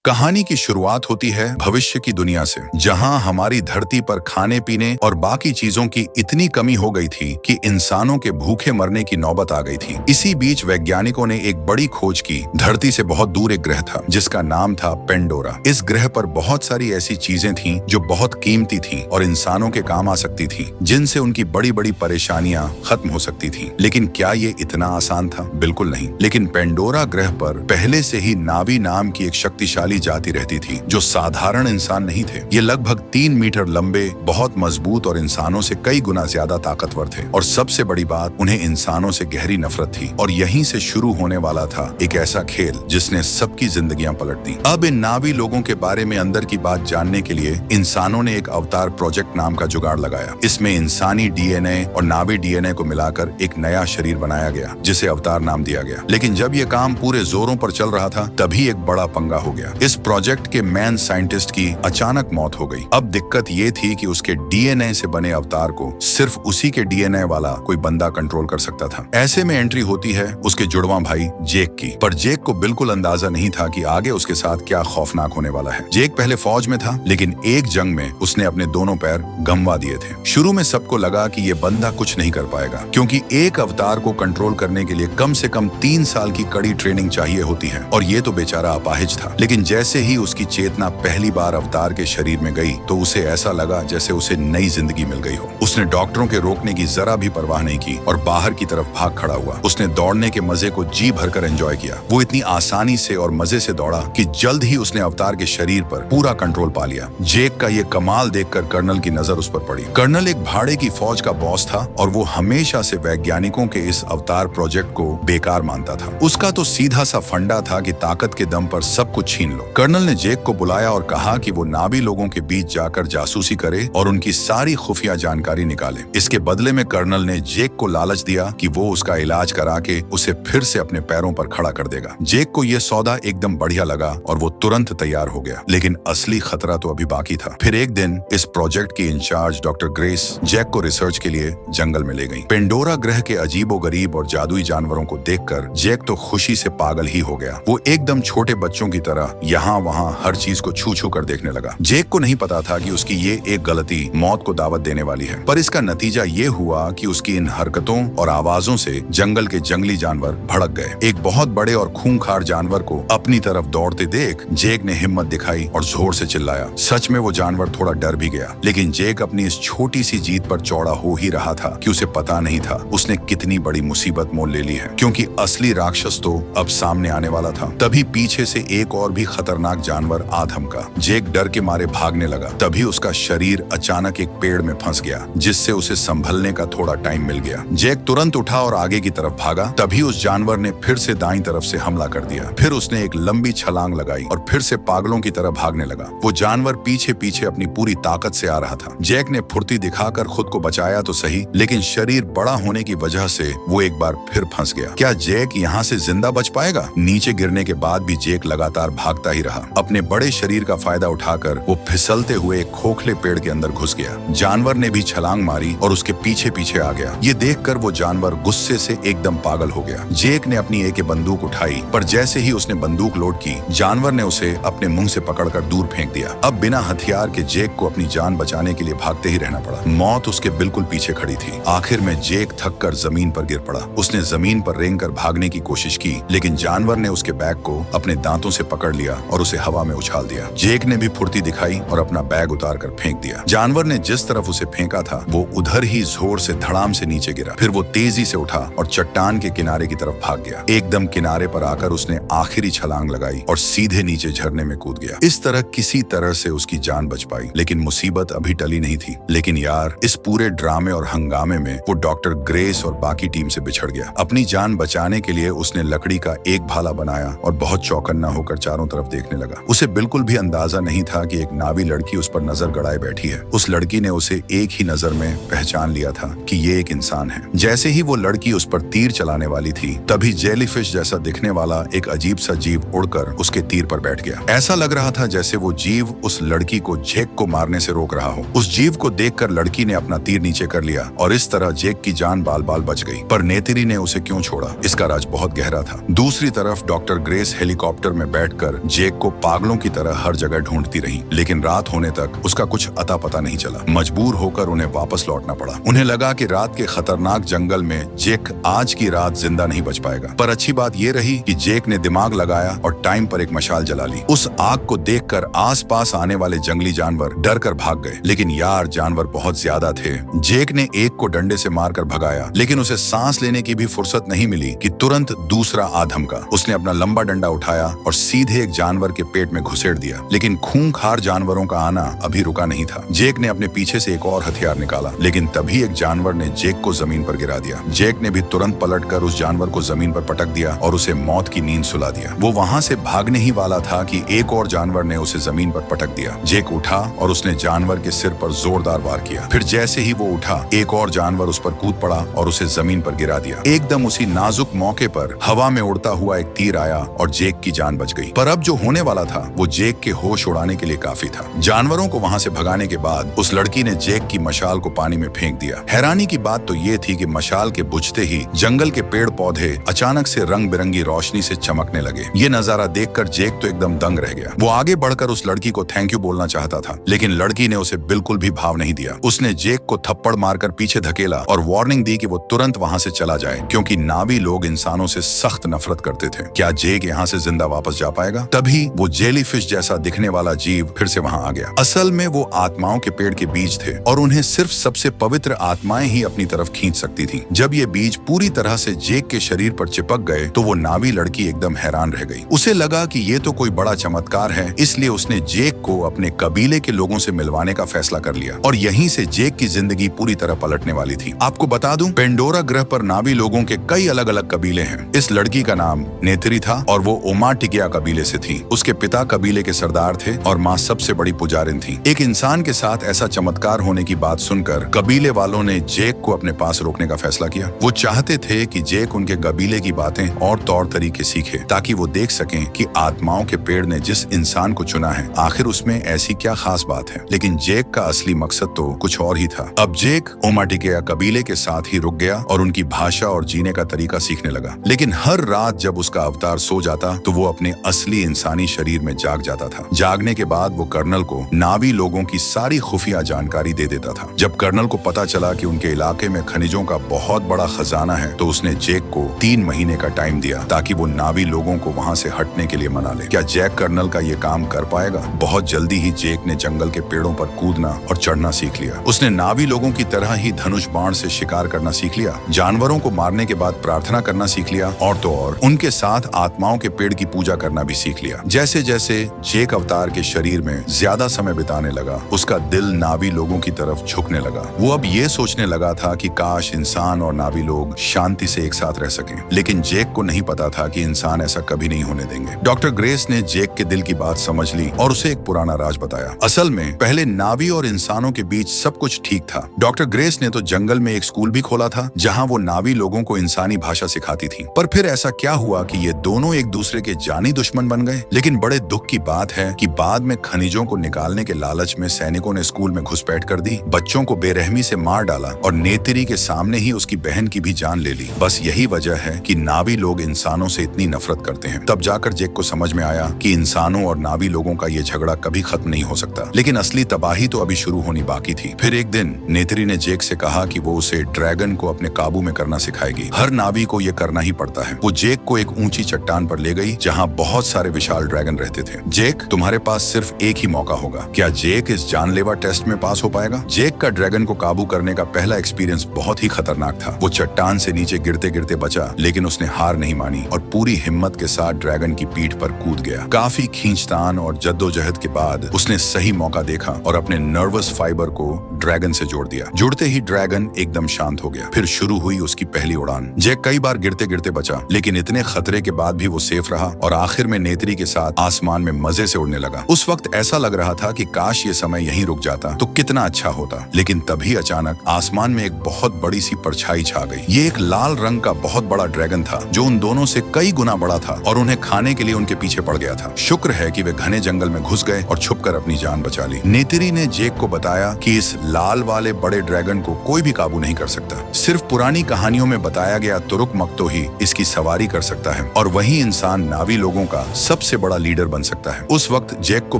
कहानी की शुरुआत होती है भविष्य की दुनिया से, जहां हमारी धरती पर खाने पीने और बाकी चीजों की इतनी कमी हो गई थी कि इंसानों के भूखे मरने की नौबत आ गई थी। इसी बीच वैज्ञानिकों ने एक बड़ी खोज की। धरती से बहुत दूर एक ग्रह था जिसका नाम था पेंडोरा। इस ग्रह पर बहुत सारी ऐसी चीजें थीं जो बहुत कीमती थीं और इंसानों के काम आ सकती थीं, जिनसे उनकी बड़ी बड़ी परेशानियां खत्म हो सकती थीं। लेकिन क्या ये इतना आसान था? बिल्कुल नहीं। लेकिन पेंडोरा ग्रह पर पहले से ही नावी नाम की एक शक्तिशाली जाति रहती थी जो साधारण इंसान नहीं थे। ये लगभग 3 मीटर लंबे, बहुत मजबूत और इंसानों से कई गुना ज्यादा ताकतवर थे। और सबसे बड़ी बात, उन्हें इंसानों से गहरी नफरत थी। और यहीं से शुरू होने वाला था एक ऐसा खेल जिसने सबकी जिंदगियां पलट दी। अब इन नावी लोगों के बारे में अंदर की बात जानने के लिए इंसानों ने एक अवतार प्रोजेक्ट नाम का जुगाड़ लगाया। इसमें इंसानी डीएनए और नावी डीएनए को मिलाकर एक नया शरीर बनाया गया जिसे अवतार नाम दिया गया। लेकिन जब ये काम पूरे जोरों पर चल रहा था तभी एक बड़ा पंगा हो गया। इस प्रोजेक्ट के मैन साइंटिस्ट की अचानक मौत हो गई। अब दिक्कत ये थी कि उसके डीएनए से बने अवतार को सिर्फ उसी के डीएनए वाला कोई बंदा कंट्रोल कर सकता था। ऐसे में एंट्री होती है उसके जुड़वा भाई जेक की। पर जेक को बिल्कुल अंदाजा नहीं था कि आगे उसके साथ क्या खौफनाक होने वाला है। जेक पहले फौज में था, लेकिन एक जंग में उसने अपने दोनों पैर गंवा दिए थे। शुरू में सबको लगा कि ये बंदा कुछ नहीं कर पाएगा, क्योंकि एक अवतार को कंट्रोल करने के लिए कम से कम 3 साल की कड़ी ट्रेनिंग चाहिए होती है, और ये तो बेचारा अपाहिज था। लेकिन जैसे ही उसकी चेतना पहली बार अवतार के शरीर में गई तो उसे ऐसा लगा जैसे उसे नई जिंदगी मिल गई हो। उसने डॉक्टरों के रोकने की जरा भी परवाह नहीं की और बाहर की तरफ भाग खड़ा हुआ। उसने दौड़ने के मजे को जी भरकर एंजॉय किया। वो इतनी आसानी से और मजे से दौड़ा कि जल्द ही उसने अवतार के शरीर पर पूरा कंट्रोल पा लिया। जेक का ये कमाल देखकर कर्नल की नजर उस पर पड़ी। कर्नल एक भाड़े की फौज का बॉस था और वो हमेशा से वैज्ञानिकों के इस अवतार प्रोजेक्ट को बेकार मानता था। उसका तो सीधा सा फंडा था कि ताकत के दम पर सब कुछ छीन लो। कर्नल ने जेक को बुलाया और कहा कि वो नावी लोगों के बीच जाकर जासूसी करे और उनकी सारी खुफिया जानकारी निकाले। इसके बदले में कर्नल ने जेक को लालच दिया कि वो उसका इलाज करा के उसे फिर से अपने पैरों पर खड़ा कर देगा। जेक को यह सौदा एकदम बढ़िया लगा और वो तुरंत तैयार हो गया। लेकिन असली खतरा तो अभी बाकी था। फिर एक दिन इस प्रोजेक्ट की इंचार्ज डॉक्टर ग्रेस जेक को रिसर्च के लिए जंगल में ले गई। पेंडोरा ग्रह के अजीबोगरीब और जादुई जानवरों को देखकर जेक तो खुशी से पागल ही हो गया। वो एकदम छोटे बच्चों की तरह यहाँ वहाँ हर चीज को छू छू कर देखने लगा। जेक को नहीं पता था कि उसकी ये एक गलती मौत को दावत देने वाली है, पर इसका नतीजा ये हुआ कि उसकी इन हरकतों और आवाजों से जंगल के जंगली जानवर भड़क गए। एक बहुत बड़े और खूंखार जानवर को अपनी तरफ दौड़ते देख जेक ने हिम्मत दिखाई और जोर से चिल्लाया। सच में वो जानवर थोड़ा डर भी गया, लेकिन जेक अपनी इस छोटी सी जीत पर चौड़ा हो ही रहा था कि उसे पता नहीं था उसने कितनी बड़ी मुसीबत मोल ले ली है, क्योंकि असली राक्षस तो अब सामने आने वाला था। तभी पीछे से एक और भी खतरनाक जानवर आ धमका। जेक डर के मारे भागने लगा। तभी उसका शरीर अचानक एक पेड़ में फंस गया, जिससे उसे संभलने का थोड़ा टाइम मिल गया। जेक तुरंत उठा और आगे की तरफ भागा। तभी उस जानवर ने फिर से दाईं तरफ से हमला कर दिया। फिर उसने एक लंबी छलांग लगाई और फिर से पागलों की तरह भागने लगा। वो जानवर पीछे पीछे अपनी पूरी ताकत से आ रहा था। जेक ने फुर्ती दिखाकर खुद को बचाया तो सही, लेकिन शरीर बड़ा होने की वजह से वो एक बार फिर फंस गया। क्या जेक यहाँ से जिंदा बच पाएगा? नीचे गिरने के बाद भी जेक लगातार भागता ही रहा। अपने बड़े शरीर का फायदा उठाकर वो फिसलते हुए एक खोखले पेड़ के अंदर घुस गया। जानवर ने भी छलांग मारी और उसके पीछे पीछे आ गया। ये देखकर वो जानवर गुस्से से एकदम पागल हो गया। जेक ने अपनी एक बंदूक उठाई, पर जैसे ही उसने बंदूक लोड की, जानवर ने उसे अपने मुंह से पकड़कर दूर फेंक दिया। अब बिना हथियार के जेक को अपनी जान बचाने के लिए भागते ही रहना पड़ा। मौत उसके बिल्कुल पीछे खड़ी थी। आखिर में जेक थककर जमीन पर गिर पड़ा। उसने जमीन पर रेंगकर भागने की कोशिश की, लेकिन जानवर ने उसके बैग को अपने दांतों से पकड़ लिया और उसे हवा में उछाल दिया। जेक ने भी फुर्ती दिखाई और अपना बैग उतार कर फेंक दिया। जानवर ने जिस तरफ उसे फेंका था वो उधर ही जोर से धड़ाम से नीचे गिरा। फिर वो तेजी से उठा और चट्टान के किनारे की तरफ भाग गया। एकदम किनारे पर आकर उसने आखिरी छलांग लगाई और सीधे नीचे झरने में कूद गया। इस तरह किसी तरह से उसकी जान बच पाई, लेकिन मुसीबत अभी टली नहीं थी। लेकिन यार, इस पूरे ड्रामे और हंगामे में वो डॉक्टर ग्रेस और बाकी टीम से बिछड़ गया। अपनी जान बचाने के लिए उसने लकड़ी का एक भाला बनाया और बहुत चौकन्ना होकर चारों तरफ देखने लगा। उसे बिल्कुल भी अंदाजा नहीं था कि एक नावी लड़की उस पर नजर गड़ाए बैठी है। उस लड़की ने उसे एक ही नजर में पहचान लिया था कि ये एक इंसान है। जैसे ही वो लड़की उस पर तीर चलाने वाली थी, तभी जेलीफिश जैसा दिखने वाला एक अजीब सा जीव उड़कर उसके तीर पर बैठ गया। ऐसा लग रहा था जैसे वो जीव उस लड़की को जेक को मारने से रोक रहा हो। उस जीव को देखकर लड़की ने अपना तीर नीचे कर लिया और इस तरह जेक की जान बाल बाल बच गई। पर नेत्री ने उसे क्यों छोड़ा, इसका राज बहुत गहरा था। दूसरी तरफ डॉक्टर ग्रेस हेलीकॉप्टर में बैठकर जेक को पागलों की तरह हर जगह ढूंढती रही, लेकिन रात होने तक उसका कुछ अता पता नहीं चला। मजबूर होकर उन्हें वापस लौटना पड़ा। उन्हें लगा कि रात के खतरनाक जंगल में जेक आज की रात जिंदा नहीं बच पाएगा। पर अच्छी बात यह रही कि जेक ने दिमाग लगाया और टाइम पर एक मशाल जला ली। उस आग को देखकर आसपास आने वाले जंगली जानवर डर कर भाग गए, लेकिन यार जानवर बहुत ज्यादा थे। जेक ने एक को डंडे से मारकर भगाया, लेकिन उसे सांस लेने की भी फुर्सत नहीं मिली कि तुरंत दूसरा आ धमका। उसने अपना लंबा डंडा उठाया और सीधे एक जानवर के पेट में घुसेड़ दिया, लेकिन खूंखार जानवरों का आना अभी रुका नहीं था। जेक ने अपने पीछे से एक और हथियार निकाला, लेकिन तभी एक जानवर ने जेक को जमीन पर गिरा दिया। जेक ने भी तुरंत पलटकर उस जानवर को जमीन पर पटक दिया और उसे मौत की नींद सुला दिया। वो वहां से भागने ही वाला था कि एक और जानवर ने उसे जमीन पर पटक दिया। जेक उठा और उसने जानवर के सिर पर जोरदार वार किया। फिर जैसे ही वो उठा, एक और जानवर उस पर कूद पड़ा और उसे जमीन पर गिरा दिया। एकदम उसी नाजुक मौके पर हवा में उड़ता हुआ एक तीर आया और जेक की जान बच गई। पर अब जो होने वाला था वो जेक के होश उड़ाने के लिए काफी था। जानवरों को वहां से भगाने के बाद उस लड़की ने जेक की मशाल को पानी में फेंक दिया। हैरानी की बात तो ये थी कि मशाल के बुझते ही जंगल के पेड़ पौधे अचानक से रंग बिरंगी रोशनी से चमकने लगे। ये नजारा देखकर जेक तो एकदम दंग रह गया। वो आगे बढ़कर उस लड़की को थैंक यू बोलना चाहता था, लेकिन लड़की ने उसे बिल्कुल भी भाव नहीं दिया। उसने जेक को थप्पड़ मारकर पीछे धकेला और वार्निंग दी कि वो तुरंत वहां से चला जाए, क्योंकि नावी लोग इंसानों से सख्त नफरत करते थे। क्या जेक यहाँ से जिंदा वापस जा पाएगा? तभी वो जेलीफिश जैसा दिखने वाला जीव फिर से वहां आ गया। असल में वो आत्माओं के पेड़ के बीज थे और उन्हें सिर्फ सबसे पवित्र आत्माएं ही अपनी तरफ खींच सकती थी। जब ये बीज पूरी तरह से जेक के शरीर पर चिपक गए तो वो नावी लड़की एकदम हैरान रह गई। उसे लगा कि ये तो कोई बड़ा चमत्कार है, इसलिए उसने जेक को अपने कबीले के लोगों से मिलवाने का फैसला कर लिया और यहीं से जेक की जिंदगी पूरी तरह पलटने वाली थी। आपको बता दूं, पेंडोरा ग्रह पर नावी लोगों के कई अलग अलग कबीले हैं। इस लड़की का नाम नेत्री था और वो ओमाटिकिया कबीले से थी। उसके पिता कबीले के सरदार थे और माँ सबसे बड़ी पुजारिन थी। एक इंसान के साथ ऐसा चमत्कार होने की बात सुनकर कबीले वालों ने जेक को अपने पास रोकने का फैसला किया। वो चाहते थे कि जेक उनके कबीले की बातें और तौर तरीके सीखे, ताकि वो देख सकें कि आत्माओं के पेड़ ने जिस इंसान को चुना है आखिर उसमें ऐसी क्या खास बात है। लेकिन जेक का असली मकसद तो कुछ और ही था। अब जेक ओमाटिकिया कबीले के साथ ही रुक गया और उनकी भाषा और जीने का तरीका सीखने लगा। लेकिन हर रात जब उसका अवतार सो जाता तो वो अपने असली इंसानी शरीर में जाग जाता था। जागने के बाद वो कर्नल को नावी लोगों की सारी खुफिया जानकारी दे देता था। जब कर्नल को पता चला कि उनके इलाके में खनिजों का बहुत बड़ा खजाना है तो उसने जेक को 3 महीने का टाइम दिया ताकि वो नावी लोगों को वहां से हटने के लिए मना ले। क्या जेक कर्नल का ये काम कर पाएगा? बहुत जल्दी ही जेक ने जंगल के पेड़ों पर कूदना और चढ़ना सीख लिया। उसने नावी लोगों की तरह ही धनुष बाण से शिकार करना सीख लिया, जानवरों को मारने के बाद प्रार्थना करना सीख लिया और तो और उनके साथ आत्माओं के पेड़ की पूजा करना भी सीख लिया। जैसे जैसे जेक अवतार के शरीर में ज्यादा समय बिताने लगा, उसका दिल नावी लोगों की तरफ झुकने लगा। वो अब ये सोचने लगा था कि काश इंसान और नावी लोग शांति से एक साथ रह सकें। लेकिन जेक को नहीं पता था कि इंसान ऐसा कभी नहीं होने देंगे। डॉक्टर ग्रेस ने जेक के दिल की बात समझ ली और उसे एक पुराना राज बताया। असल में पहले नावी और इंसानों के बीच सब कुछ ठीक था। डॉक्टर ग्रेस ने तो जंगल में एक स्कूल भी खोला था जहां वो नावी लोगों को इंसानी भाषा सिखाती थी। पर फिर ऐसा क्या हुआ कि ये दोनों एक दूसरे के जानी दुश्मन बन गए। लेकिन बड़े दुख की बात है कि बाद में खनिजों को निकालने के लालच में सैनिकों ने स्कूल में घुसपैठ कर दी, बच्चों को बेरहमी से मार डाला और नेत्री के सामने ही उसकी बहन की भी जान ले ली। बस यही वजह है कि नावी लोग इंसानों से इतनी नफरत करते हैं। तब जाकर जेक को समझ में आया कि इंसानों और नावी लोगों का ये झगड़ा कभी खत्म नहीं हो सकता। लेकिन असली तबाही तो अभी शुरू होनी बाकी थी। फिर एक दिन नेत्री ने जेक से कहा कि वो उसे ड्रैगन को अपने काबू में करना सिखाएगी। हर नावी को ये करना ही पड़ता है। वो जेक को एक ऊंची चट्टान पर ले गई जहां बहुत सारे विशाल ड्रैगन रहते थे। जेक, तुम्हारे पास सिर्फ एक ही मौका होगा। क्या जेक इस जानलेवा टेस्ट में पास हो पाएगा? जेक का ड्रैगन को काबू करने का पहला एक्सपीरियंस बहुत ही खतरनाक था। वो चट्टान से नीचे गिरते गिरते बचा, लेकिन उसने हार नहीं मानी और पूरी हिम्मत के साथ ड्रैगन की पीठ पर कूद गया। काफी खींचतान और जद्दोजहद के बाद उसने सही मौका देखा और अपने नर्वस फाइबर को ड्रैगन से जोड़ दिया। जुड़ते ही ड्रैगन एकदम शांत हो गया। फिर शुरू हुई उसकी पहली उड़ान। जेक कई बार गिरते गिरते बचा, लेकिन इतने खतरे के बाद भी वो सेफ रहा और आखिर में नेत्री के साथ आसमान में मजे से उड़ने लगा। उस वक्त ऐसा लग रहा था कि काश ये समय यहीं रुक जाता तो कितना अच्छा होता। लेकिन तभी अचानक आसमान में एक बहुत बड़ी सी परछाई छा गई। ये एक लाल रंग का बहुत बड़ा ड्रैगन था जो उन दोनों से कई गुना बड़ा था और उन्हें खाने के लिए उनके पीछे पड़ गया था। शुक्र है कि वे घने जंगल में घुस गए और छुपकर अपनी जान बचा ली। नेत्री ने जेक को बताया कि इस लाल वाले बड़े ड्रैगन को कोई भी काबू नहीं कर सकता। सिर्फ पुरानी कहानियों में बताया गया तुरुक मक्तो ही इसकी सवारी कर सकता है और वही इंसान नावी लोगों का सब सबसे बड़ा लीडर बन सकता है। उस वक्त जैक को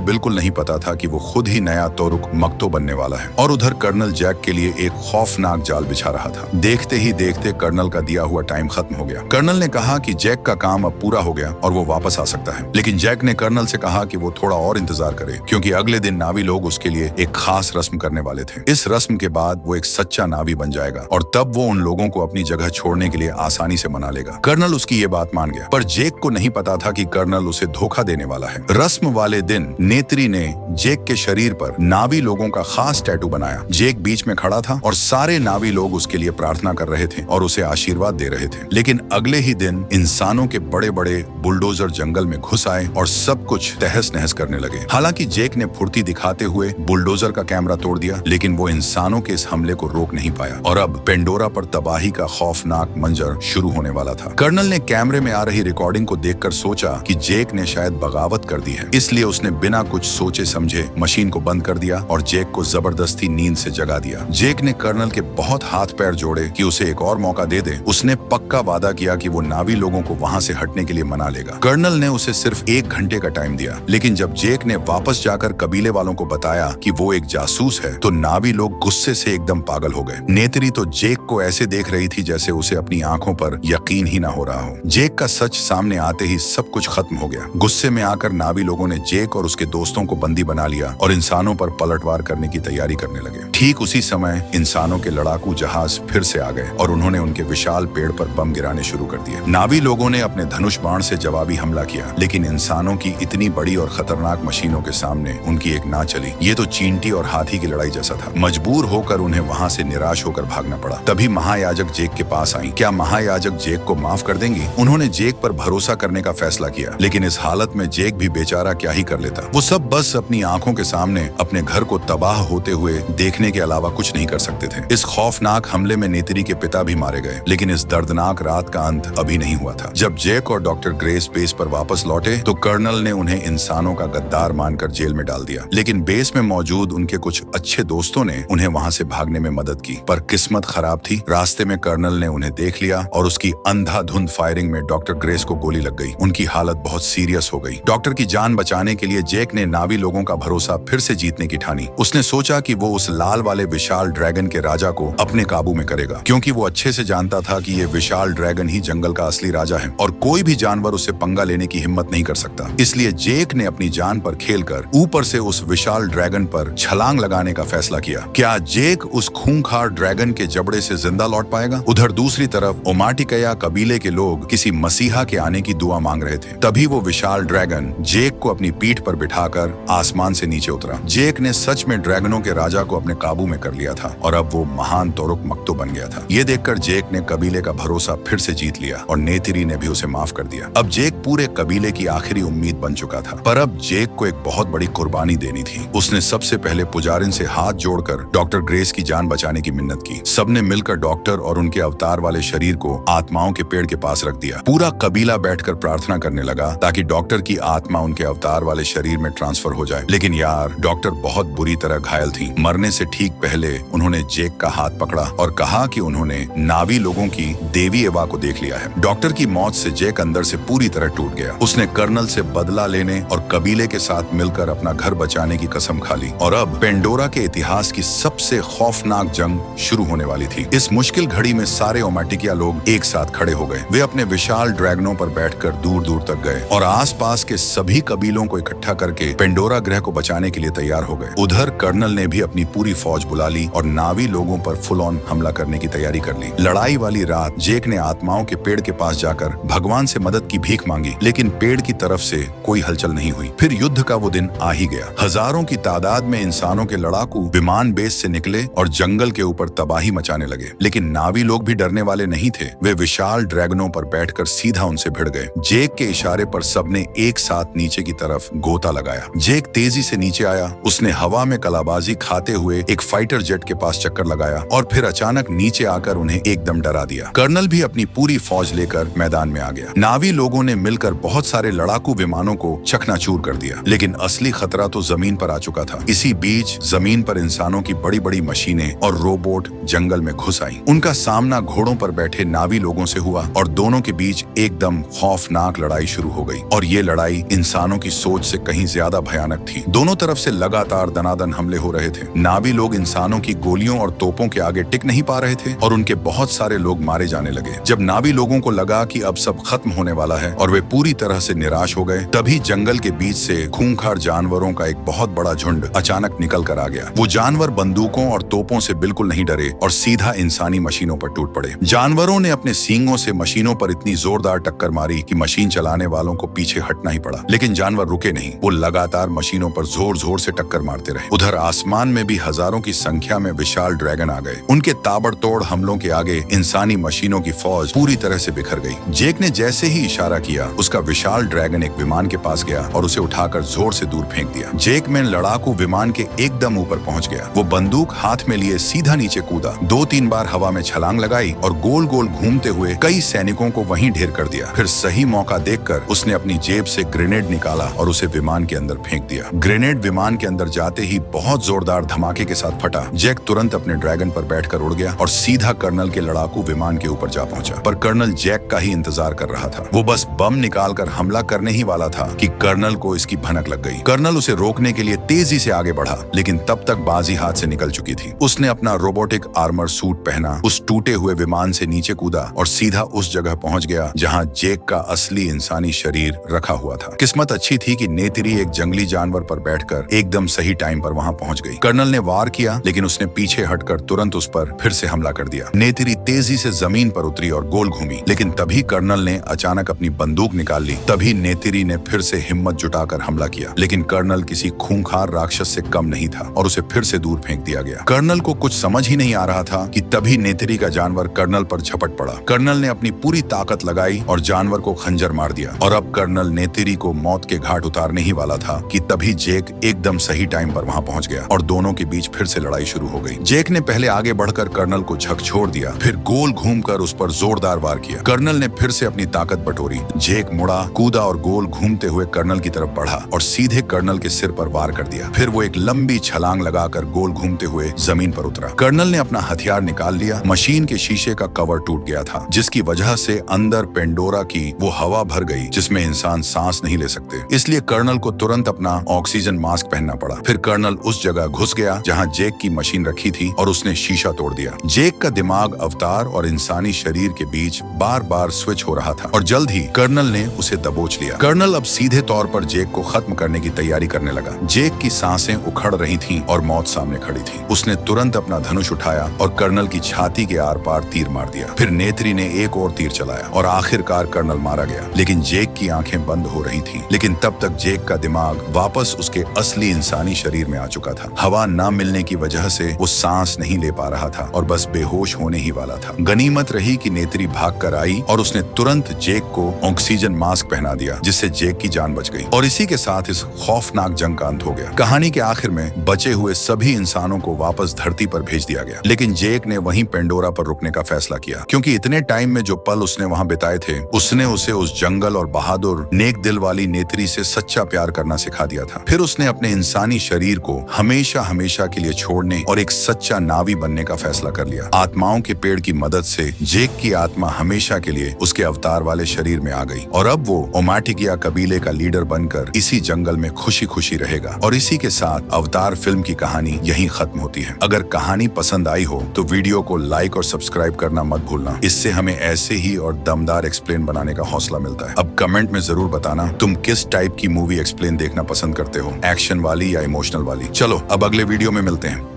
बिल्कुल नहीं पता था कि वो खुद ही नया तोरुक मक्तो बनने वाला है और उधर कर्नल जैक के लिए एक खौफनाक जाल बिछा रहा था। देखते ही देखते कर्नल का दिया हुआ टाइम खत्म हो गया। कर्नल ने कहा कि जैक का काम अब पूरा हो गया और वो वापस आ सकता है, लेकिन जैक ने कर्नल से कहा कि वो थोड़ा और इंतजार करे, क्योंकि अगले दिन नावी लोग उसके लिए एक खास रस्म करने वाले थे। इस रस्म के बाद वो एक सच्चा नावी बन जाएगा और तब वो उन लोगों को अपनी जगह छोड़ने के लिए आसानी से मना लेगा। कर्नल उसकी ये बात मान गया, पर जेक को नहीं पता था कि कर्नल उसे धोखा देने वाला है। रस्म वाले दिन नेत्री ने जेक के शरीर पर नावी लोगों का खास टैटू बनाया। जेक बीच में खड़ा था और सारे नावी लोग उसके लिए प्रार्थना कर रहे थे और उसे आशीर्वाद दे रहे थे। लेकिन अगले ही दिन इंसानों के बड़े बड़े बुलडोजर जंगल में घुस आए और सब कुछ तहस नहस करने लगे। हालांकि जेक ने फुर्ती दिखाते हुए बुलडोजर का कैमरा तोड़ दिया, लेकिन वो इंसानों के इस हमले को रोक नहीं पाया और अब पेंडोरा पर तबाही का खौफनाक मंजर शुरू होने वाला था। कर्नल ने कैमरे में आ रही रिकॉर्डिंग को देखकर सोचा कि जेक ने शायद बगावत कर दी है, इसलिए उसने बिना कुछ सोचे समझे मशीन को बंद कर दिया और जेक को जबरदस्ती नींद से जगा दिया। जेक ने कर्नल के बहुत हाथ पैर जोड़े कि उसे एक और मौका दे दे। उसने पक्का वादा किया कि वो नावी लोगों को वहां से हटने के लिए मना लेगा। कर्नल ने उसे सिर्फ 1 घंटे का टाइम दिया, लेकिन जब जेक ने वापस जाकर कबीले वालों को बताया कि वो एक जासूस है, तो नावी लोग गुस्से से एकदम पागल हो गए। नेत्री तो जेक को ऐसे देख रही थी जैसे उसे अपनी आंखों पर यकीन ही ना हो रहा हो। जेक का सच सामने आते ही सब कुछ खत्म हो गया। गुस्से में आकर नावी लोगों ने जेक और उसके दोस्तों को बंदी बना लिया और इंसानों पर पलटवार करने की तैयारी करने लगे। ठीक उसी समय इंसानों के लड़ाकू जहाज फिर से आ गए और उन्होंने उनके विशाल पेड़ पर बम गिराने शुरू कर दिए। नावी लोगों ने अपने धनुष बाण से जवाबी हमला किया, लेकिन इंसानों की इतनी बड़ी और खतरनाक मशीनों के सामने उनकी एक ना चली। ये तो चींटी और हाथी की लड़ाई जैसा था। मजबूर होकर उन्हें वहां से निराश होकर भागना पड़ा। तभी महायाजक जेक के पास आई। क्या महायाजक जेक को माफ कर देंगी? उन्होंने जेक पर भरोसा करने का फैसला किया, लेकिन इस हालत में जेक भी बेचारा क्या ही कर लेता। वो सब बस अपनी आंखों के सामने अपने घर को तबाह होते हुए देखने के अलावा कुछ नहीं कर सकते थे। इस खौफनाक हमले में नेत्री के पिता भी मारे गए, लेकिन इस दर्दनाक रात का अंत अभी नहीं हुआ था। जब जेक और डॉक्टर ग्रेस बेस पर वापस लौटे तो कर्नल ने उन्हें इंसानों का गद्दार मानकर जेल में डाल दिया, लेकिन बेस में मौजूद उनके कुछ अच्छे दोस्तों ने उन्हें वहां से भागने में मदद की। पर किस्मत खराब थी। रास्ते में कर्नल ने उन्हें देख लिया और उसकी अंधाधुंध फायरिंग में डॉक्टर ग्रेस को गोली लग गई। उनकी हालत बहुत सीरियस हो गई। डॉक्टर की जान बचाने के लिए जेक ने नावी लोगों का भरोसा फिर से जीतने की ठानी। उसने सोचा कि वो उस लाल वाले विशाल ड्रैगन के राजा को अपने काबू में करेगा, क्योंकि वो अच्छे से जानता था कि ये विशाल ड्रैगन ही जंगल का असली राजा है और कोई भी जानवर उससे पंगा लेने की हिम्मत नहीं कर सकता। इसलिए जेक ने अपनी जान पर खेलकर ऊपर से उस विशाल ड्रैगन पर छलांग लगाने का फैसला किया। क्या जेक उस खूंखार ड्रैगन के जबड़े से जिंदा लौट पाएगा? उधर दूसरी तरफ ओमाटिकया कबीले के लोग किसी मसीहा के आने की दुआ मांग रहे थे। तभी वो विशाल ड्रैगन जेक को अपनी पीठ पर बिठाकर आसमान से नीचे उतरा। जेक ने सच में ड्रैगनों के राजा को अपने काबू में कर लिया था और अब वो महान तोरुक मक्तो बन गया था। ये देखकर जेक ने कबीले का भरोसा फिर से जीत लिया और नेत्री ने भी उसे माफ कर दिया। अब जेक पूरे कबीले की आखिरी उम्मीद बन चुका था, पर अब जेक को एक बहुत बड़ी कुर्बानी देनी थी। उसने सबसे पहले पुजारिन से हाथ जोड़कर डॉक्टर ग्रेस की जान बचाने की मिन्नत की। सबने मिलकर डॉक्टर और उनके अवतार वाले शरीर को आत्माओं के पेड़ के पास रख दिया। पूरा कबीला बैठकर प्रार्थना करने लगा ताकि डॉक्टर की आत्मा उनके अवतार वाले शरीर में ट्रांसफर हो जाए। लेकिन यार, डॉक्टर बहुत बुरी तरह घायल थी। मरने से ठीक पहले उन्होंने जेक का हाथ पकड़ा और कहा कि उन्होंने नावी लोगों की देवी एवा को देख लिया है। डॉक्टर की मौत से जेक अंदर से पूरी तरह टूट गया। उसने कर्नल से बदला लेने और कबीले के साथ मिलकर अपना घर बचाने की कसम खा ली और अब पेंडोरा के इतिहास की सबसे खौफनाक जंग शुरू होने वाली थी। इस मुश्किल घड़ी में सारे ओमाटिकिया लोग एक साथ खड़े हो गए। वे अपने विशाल ड्रैगनों पर बैठकर दूर दूर तक गए और आसपास के सभी कबीलों को इकट्ठा करके पेंडोरा ग्रह को बचाने के लिए तैयार हो गए। उधर कर्नल ने भी अपनी पूरी फौज बुला ली और नावी लोगों पर फुल ऑन हमला करने की तैयारी कर ली। लड़ाई वाली रात जेक ने आत्माओं के पेड़ के पास जाकर भगवान से मदद की भीख मांगी, लेकिन पेड़ की तरफ से कोई हलचल नहीं हुई। फिर युद्ध का वो दिन आ ही गया। हजारों की तादाद में इंसानों के लड़ाकू विमान बेस से निकले और जंगल के ऊपर तबाही मचाने लगे, लेकिन नावी लोग भी डरने वाले नहीं थे। वे विशाल ड्रैगनों पर बैठकर सीधा उनसे भिड़ गए। जेक के इशारे पर सबने एक साथ नीचे की तरफ गोता लगाया। जेक तेजी से नीचे आया। उसने हवा में कलाबाजी खाते हुए एक फाइटर जेट के पास चक्कर लगाया और फिर अचानक नीचे आकर उन्हें एकदम डरा दिया। कर्नल भी अपनी पूरी फौज लेकर मैदान में आ गया। नावी लोगों ने मिलकर बहुत सारे लड़ाकू विमानों को चकनाचूर कर दिया, लेकिन असली खतरा तो जमीन पर आ चुका था। इसी बीच जमीन पर इंसानों की बड़ी बड़ी मशीनें और रोबोट जंगल में घुस आई। उनका सामना घोड़ों पर बैठे नावी लोगों से हुआ और दोनों के बीच एकदम खौफनाक लड़ाई शुरू हो गई। और ये लड़ाई इंसानों की सोच से कहीं ज्यादा भयानक थी। दोनों तरफ से लगातार दनादन हमले हो रहे थे। नावी लोग इंसानों की गोलियों और तोपों के आगे टिक नहीं पा रहे थे और उनके बहुत सारे लोग मारे जाने लगे। जब नावी लोगों को लगा कि अब सब खत्म होने वाला है और वे पूरी तरह से निराश हो गए, तभी जंगल के बीच से खूंखार जानवरों का एक बहुत बड़ा झुंड अचानक निकल कर आ गया। वो जानवर बंदूकों और तोपों से बिल्कुल नहीं डरे और सीधा इंसानी मशीनों पर टूट पड़े। जानवरों ने अपने सींगों से मशीनों पर इतनी जोरदार टक्कर मारी कि मशीन चलाने वालों को पीछे हटना ही पड़ा। लेकिन जानवर रुके नहीं, वो लगातार मशीनों पर जोर जोर से टक्कर मारते रहे। उधर आसमान में भी हजारों की संख्या में विशाल ड्रैगन आ गए। उनके ताबड़तोड़ हमलों के आगे इंसानी मशीनों की फौज पूरी तरह से बिखर गई। जेक ने जैसे ही इशारा किया, उसका विशाल ड्रैगन एक विमान के पास गया और उसे उठाकर जोर से दूर फेंक दिया। जेक में लड़ाकू विमान के एकदम ऊपर पहुंच गया। वो बंदूक हाथ में लिए सीधा नीचे कूदा, 2-3 बार हवा में छलांग लगाई और गोल गोल घूमते हुए कई सैनिकों को वहीं ढेर कर दिया। फिर सही मौका देखकर उसने अपनी जेब से ग्रेनेड निकाला और उसे विमान के अंदर फेंक दिया। ग्रेनेड विमान के अंदर जाते ही बहुत जोरदार धमाके के साथ फटा। जैक तुरंत अपने ड्रैगन पर बैठकर उड़ गया और सीधा कर्नल के लड़ाकू विमान के ऊपर जा पहुंचा। पर कर्नल जैक का ही इंतजार कर रहा था। वो बस बम निकालकर हमला करने ही वाला था कि कर्नल को इसकी भनक लग गई। कर्नल उसे रोकने के लिए तेजी से आगे बढ़ा, लेकिन तब तक बाजी हाथ से निकल चुकी थी। उसने अपना रोबोटिक आर्मर सूट पहना, उस टूटे हुए विमान से नीचे कूदा और सीधा उस जगह पहुंच गया जहां जेक का असली इंसानी शरीर रखा हुआ था। किस्मत अच्छी थी कि नेत्री एक जंगली जानवर पर बैठकर एकदम सही टाइम पर वहां पहुंच गई। कर्नल ने वार किया, लेकिन उसने पीछे हटकर तुरंत उस पर फिर से हमला कर दिया। नेत्री तेजी से जमीन पर उतरी और गोल घूमी, लेकिन तभी कर्नल ने अचानक अपनी बंदूक निकाल ली। तभी नेत्री ने फिर से हिम्मत जुटाकर हमला किया, लेकिन कर्नल किसी खूंखार राक्षस से कम नहीं था और उसे फिर से दूर फेंक दिया गया। कर्नल को कुछ समझ ही नहीं आ रहा था कि तभी नेत्री का जानवर कर्नल पर झपट पड़ा। कर्नल ने अपनी पूरी ताकत लगाई और जानवर को खंजर मार दिया और अब कर्नल नेत्री को मौत के घाट उतारने ही वाला था कि तभी जेक एकदम सही टाइम पर वहां पहुंच गया और दोनों के बीच फिर से लड़ाई शुरू हो गई। जेक ने पहले आगे बढ़कर कर्नल को झकझोर दिया, फिर गोल घूमकर उस पर जोरदार वार किया। कर्नल ने फिर से अपनी ताकत बटोरी। जेक मुड़ा, कूदा और गोल घूमते हुए कर्नल की तरफ बढ़ा और सीधे कर्नल के सिर पर वार कर दिया। फिर वो एक लंबी छलांग लगाकर गोल घूमते हुए जमीन पर उतरा। कर्नल ने अपना हथियार निकाल लिया। मशीन के शीशे का कवर टूट गया था, जिसकी वजह से अंदर पेंडोरा की वो हवा भर गई जिसमें इंसान सांस नहीं ले सकते। इसलिए कर्नल को तुरंत अपना ऑक्सीजन मास्क पहनना पड़ा। फिर कर्नल उस जगह घुस गया जहां जेक की मशीन रखी थी और उसने शीशा तोड़ दिया। जेक का दिमाग अवतार और इंसानी शरीर के बीच बार बार स्विच हो रहा था और जल्द ही कर्नल ने उसे दबोच लिया। कर्नल अब सीधे तौर पर जेक को खत्म करने की तैयारी करने लगा। जेक की सांसें उखड़ रही थीं और मौत सामने खड़ी थी। उसने तुरंत अपना धनुष उठाया और कर्नल की छाती के आर पार तीर मार दिया। फिर नेत्री ने एक और तीर चलाया और आखिरकार कर्नल मारा गया, लेकिन जेक की आंखें बंद हो रही थीं। लेकिन तब तक जेक का दिमाग वापस उसके असली इंसानी शरीर में आ चुका था। हवा न मिलने की वजह से वो सांस नहीं ले पा रहा था और बस बेहोश होने ही वाला था। गनीमत रही कि नेत्री भागकर आई और उसने तुरंत जेक को ऑक्सीजन मास्क पहना दिया, जिससे जेक की जान बच गई और इसी के साथ इस खौफनाक जंग का अंत हो गया। कहानी के आखिर में बचे हुए सभी इंसानों को वापस धरती पर भेज दिया गया, लेकिन जेक ने वहीं पेंडोरा पर रुकने का फैसला किया, क्योंकि इतने टाइम में जो पल उसने वहां बिताए थे, उसने उसे उस जंगल और बहादुर नेक दिल वाली नेत्री से सच्चा प्यार करना सिखा दिया था। फिर उसने अपने इंसानी शरीर को हमेशा हमेशा के लिए छोड़ने और एक सच्चा नावी बनने का फैसला कर लिया। आत्माओं के पेड़ की मदद से जेक की आत्मा हमेशा के लिए उसके अवतार वाले शरीर में आ गई और अब वो ओमाटिकिया कबीले का लीडर बनकर इसी जंगल में खुशी खुशी रहेगा। और इसी के साथ अवतार फिल्म की कहानी यहीं खत्म होती है। अगर कहानी पसंद आई हो तो वीडियो को लाइक और सब्सक्राइब करना मत भूलना। इससे हमें ऐसे ही और दमदार एक्सप्लेन बनाने का हौसला मिलता है। अब कमेंट में जरूर बताना तुम किस टाइप की मूवी एक्सप्लेन देखना पसंद करते हो, एक्शन वाली या इमोशनल वाली। चलो अब अगले वीडियो में मिलते हैं।